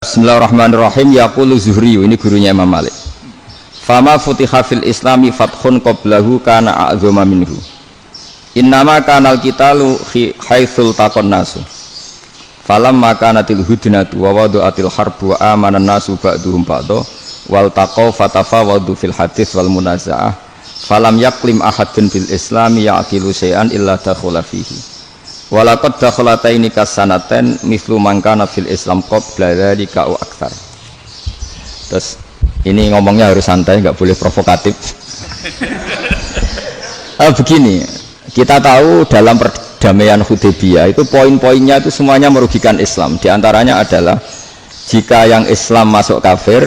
Bismillahirrahmanirrahim. Yaqulu Zuhri, ini gurunya Imam Malik. Fama futiha fil islami fathun qablahu kana a'zama minhu. Innama kanal qitalu haitsul taqon nasu. Falamma kanatil hudnatu wa wadu'atil harbu wa amanan nasu ba'duhum ba'da wal taqaw fatafawadu fil hadits wal munaza'ah. Falam yaqlim ahadun fil islami ya'qilu syai'an illa dakhala fihi. Walaqad dakhalataini kasanaten mislu mangkana fil Islam qabla dzalika au aktsar. Terus ini ngomongnya harus santai, nggak boleh provokatif. Begini, kita tahu dalam perdamaian Hudaybiyah itu poin-poinnya itu semuanya merugikan Islam. Di antaranya adalah jika yang Islam masuk kafir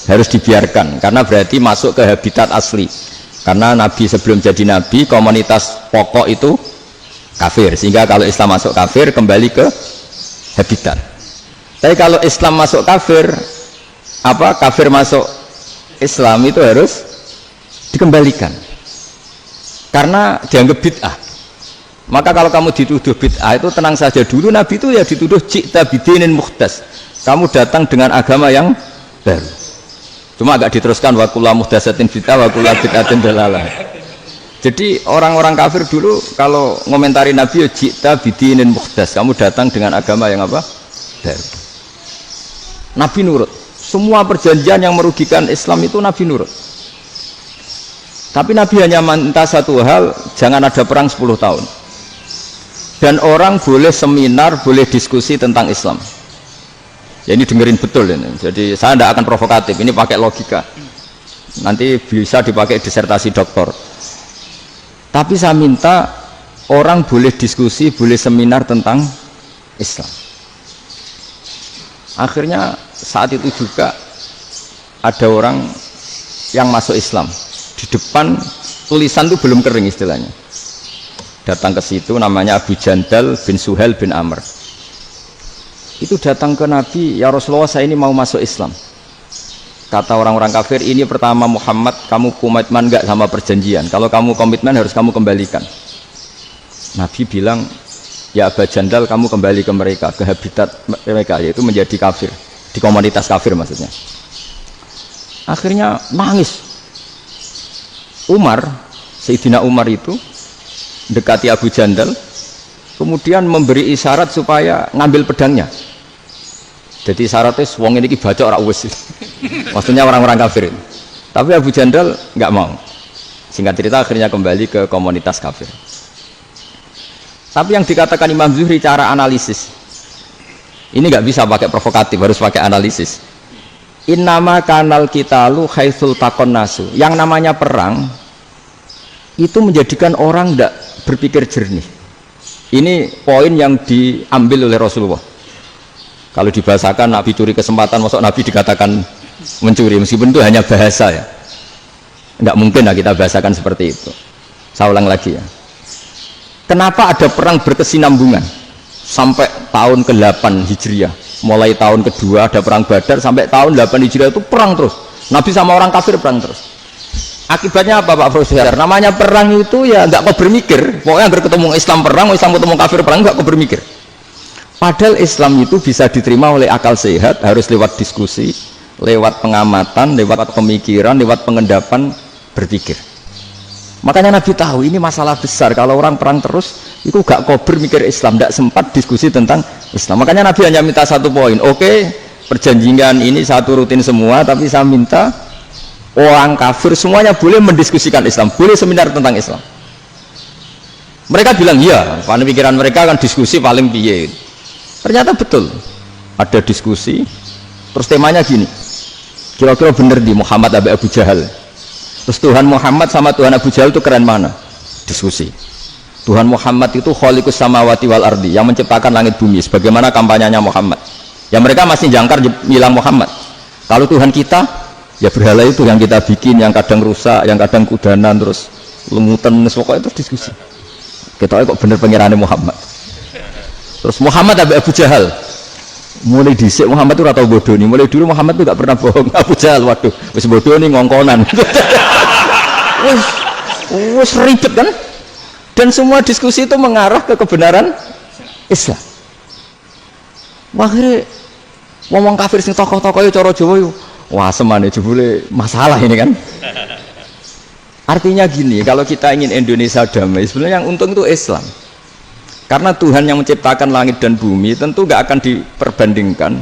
harus dibiarkan karena berarti masuk ke habitat asli. Karena Nabi sebelum jadi Nabi komunitas pokok itu kafir, sehingga kalau Islam masuk kafir kembali ke habitat. Tapi kalau Islam masuk kafir, kafir masuk Islam itu harus dikembalikan karena dianggap bid'ah. Maka kalau kamu dituduh bid'ah itu tenang saja dulu, Nabi itu ya dituduh ji'ta bidinin muhdas, kamu datang dengan agama yang baru. Cuma agak diteruskan wa kullu muhdasatin bid'ah wa kullu bid'atin dalalah. Jadi orang-orang kafir dulu kalau ngomentari Nabi ya ji'ta bidinin muhdas, kamu datang dengan agama yang baru. Nabi nurut. Semua perjanjian yang merugikan Islam itu Nabi nurut. Tapi Nabi hanya minta satu hal, jangan ada perang 10 tahun. Dan orang boleh seminar, boleh diskusi tentang Islam. Ya ini dengerin betul ini. Jadi saya tidak akan provokatif, ini pakai logika. Nanti bisa dipakai disertasi doktor. Tapi saya minta orang boleh diskusi, boleh seminar tentang Islam. Akhirnya saat itu juga ada orang yang masuk Islam. Di depan tulisan itu belum kering istilahnya. Datang ke situ namanya Abu Jandal bin Suhail bin Amr. Itu datang ke Nabi, ya Rasulullah saya ini mau masuk Islam. Kata orang-orang kafir, ini pertama Muhammad, kamu komitmen enggak sama perjanjian? Kalau kamu komitmen harus kamu kembalikan. Nabi bilang, ya Abu Jandal kamu kembali ke mereka, ke habitat mereka, yaitu menjadi kafir, di komunitas kafir maksudnya. Akhirnya nangis. Sayyidina Umar itu dekati Abu Jandal, kemudian memberi isyarat supaya ngambil pedangnya. Jadi syaratnya wong ini baca ora wis. Maksudnya orang-orang kafir. Tapi Abu Jandal nggak mau. Singkat cerita akhirnya kembali ke komunitas kafir. Tapi yang dikatakan Imam Zuhri cara analisis ini nggak bisa pakai provokatif, harus pakai analisis. Innama kanal qitalu haitsul taqon nasu. Yang namanya perang itu menjadikan orang tidak berpikir jernih. Ini poin yang diambil oleh Rasulullah. Kalau dibahasakan Nabi curi kesempatan, masuk Nabi dikatakan mencuri, meskipun itu hanya bahasa ya. Enggak mungkin lah kita bahasakan seperti itu. Saya ulang lagi ya. Kenapa ada perang berkesinambungan sampai tahun ke-8 Hijriah? Mulai tahun kedua ada perang Badar sampai tahun 8 Hijriah itu perang terus. Nabi sama orang kafir perang terus. Akibatnya apa Pak Profesor? Namanya perang itu ya enggak kau bermikir. Pokoknya berketemu Islam perang, Islam ketemu kafir perang, enggak kau bermikir. Padahal Islam itu bisa diterima oleh akal sehat, harus lewat diskusi, lewat pengamatan, lewat pemikiran, lewat pengendapan berpikir. Makanya Nabi tahu ini masalah besar. Kalau orang perang terus, itu gak kober mikir Islam, tidak sempat diskusi tentang Islam. Makanya Nabi hanya minta satu poin. Oke, perjanjian ini satu rutin semua, tapi saya minta orang kafir semuanya boleh mendiskusikan Islam, boleh seminar tentang Islam. Mereka bilang iya, karena pikiran mereka kan diskusi paling piye. Ternyata betul, ada diskusi, terus temanya gini, kira-kira bener di Muhammad Abu Jahal. Terus Tuhan Muhammad sama Tuhan Abu Jahal itu keren mana? Diskusi. Tuhan Muhammad itu khaliqus samawati wal ardi, yang menciptakan langit bumi. Sebagaimana kampanyenya Muhammad. Ya mereka masih jangkar bilang Muhammad. Kalau Tuhan kita, ya berhala itu yang kita bikin, yang kadang rusak, yang kadang kudanan, terus lumutan, pokoknya itu diskusi. Kita kok bener pengirannya Muhammad. Terus Muhammad Abu Jahal, mulai disik Muhammad itu rata bodoh nih. Mulai dulu Muhammad itu gak pernah bohong. Abu Jahal, waduh, wis bodoh nih ngongkonan. wis ribet kan? Dan semua diskusi itu mengarah ke kebenaran Islam. Akhirnya Wong kafir sing tokoh-tokoh yo cara Jawa yo. Wah, semane jebule masalah ini kan. Artinya gini, kalau kita ingin Indonesia damai, sebenarnya yang untung itu Islam. Karena Tuhan yang menciptakan langit dan bumi tentu gak akan diperbandingkan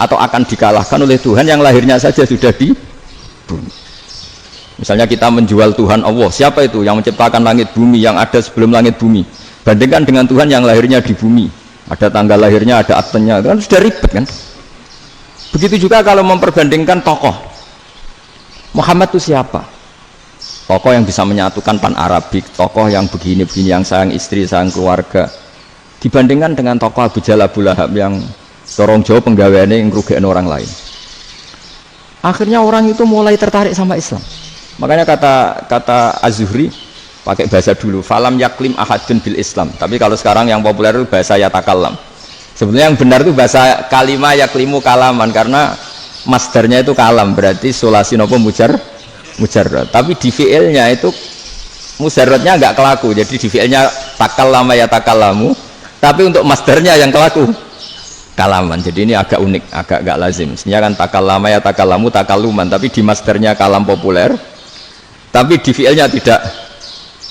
atau akan dikalahkan oleh Tuhan yang lahirnya saja sudah di bumi. Misalnya kita menjual Tuhan Allah, siapa itu yang menciptakan langit bumi yang ada sebelum langit bumi? Bandingkan dengan Tuhan yang lahirnya di bumi, ada tanggal lahirnya, ada aktenya, itu kan sudah ribet kan? Begitu juga kalau memperbandingkan tokoh, Muhammad itu siapa? Tokoh yang bisa menyatukan pan-Arabik, tokoh yang begini-begini, yang sayang istri, sayang keluarga, dibandingkan dengan tokoh Abu Jahal, Abu Lahab yang dorong jauh penggaweannya yang ngerugikan orang lain. Akhirnya orang itu mulai tertarik sama Islam. Makanya kata Az-Zuhri pakai bahasa dulu, falam yaklim ahadun bil Islam. Tapi kalau sekarang yang populer itu bahasa yatakallam. Sebenarnya yang benar itu bahasa kalimah yaklimu kalaman, karena masdarnya itu kalam, berarti sulasi nopo mujarrad. Tapi di fi'ilnya itu mujarradnya enggak kelaku. Jadi di fi'ilnya takallama yatakallamu, tapi untuk masdarnya yang kelaku kalaman. Jadi ini agak unik, agak enggak lazim. Sebenarnya kan takallama yatakallamu takalluman, tapi di masdarnya kalam populer, tapi di fi'ilnya tidak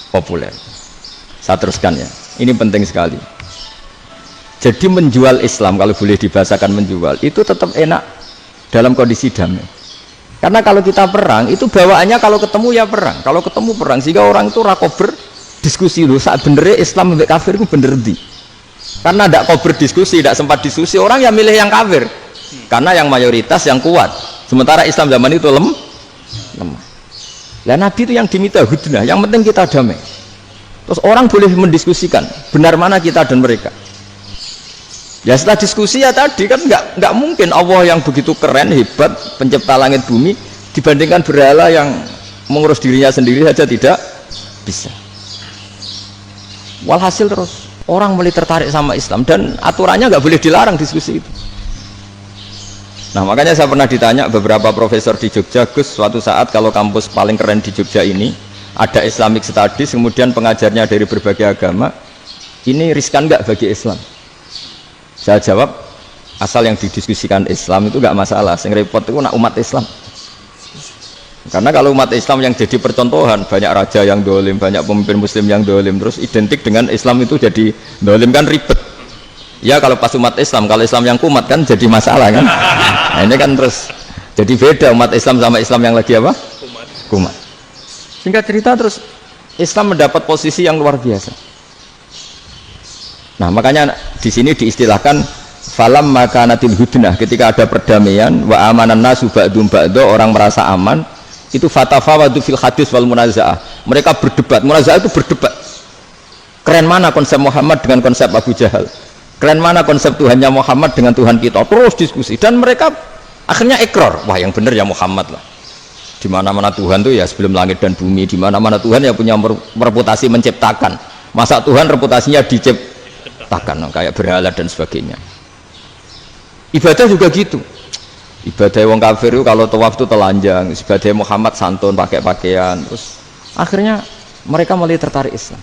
populer. Saya teruskan ya. Ini penting sekali. Jadi menjual Islam, kalau boleh dibahasakan menjual, itu tetap enak dalam kondisi damai. Karena kalau kita perang, itu bawaannya kalau ketemu ya perang. Kalau ketemu perang, sehingga orang itu rakober diskusi dulu. Saat benernya Islam sampai kafir itu bener di. Karena tidak kober diskusi, tidak sempat diskusi, orang yang milih yang kafir. Karena yang mayoritas yang kuat. Sementara Islam zaman itu lemah. Nah, Nabi itu yang diminta hudnah, yang penting kita damai. Terus orang boleh mendiskusikan benar mana kita dan mereka. Ya setelah diskusi ya tadi kan nggak mungkin Allah yang begitu keren hebat pencipta langit bumi dibandingkan berhala yang mengurus dirinya sendiri saja tidak bisa. Walhasil terus orang mulai tertarik sama Islam dan aturannya nggak boleh dilarang diskusi itu. Nah makanya saya pernah ditanya beberapa profesor di Jogja, Gus, suatu saat kalau kampus paling keren di Jogja ini ada Islamic Studies, kemudian pengajarnya dari berbagai agama, ini riskan nggak bagi Islam? Saya jawab, asal yang didiskusikan Islam itu nggak masalah. Yang repot itu nak umat Islam. Karena kalau umat Islam yang jadi percontohan, banyak raja yang dolim, banyak pemimpin Muslim yang dolim, terus identik dengan Islam itu jadi dolim kan ribet. Ya kalau pas umat Islam, kalau Islam yang kumat kan jadi masalah kan. Nah ini kan terus jadi beda umat Islam sama Islam yang lagi apa? Kumat. Singkat cerita terus Islam mendapat posisi yang luar biasa. Nah makanya di sini diistilahkan falam makanatil hudnah, ketika ada perdamaian wa amanan nasu ba'dum ba'do, orang merasa aman, itu fatafawadu fil hadis wal munazaah, mereka berdebat. Munazaah itu berdebat, keren mana konsep Muhammad dengan konsep Abu Jahal, keren mana konsep Tuhannya Muhammad dengan Tuhan kita, terus diskusi. Dan mereka akhirnya ikrar, wah yang benar ya Muhammad lah, di mana-mana Tuhan tuh ya sebelum langit dan bumi, di mana-mana Tuhan ya punya reputasi menciptakan, masa Tuhan reputasinya diciptakan kayak berhala dan sebagainya. Ibadah juga gitu, ibadah wong kafir itu kalau tawaf itu telanjang, ibadah Muhammad santun pakai pakaian. Terus akhirnya mereka mulai tertarik Islam.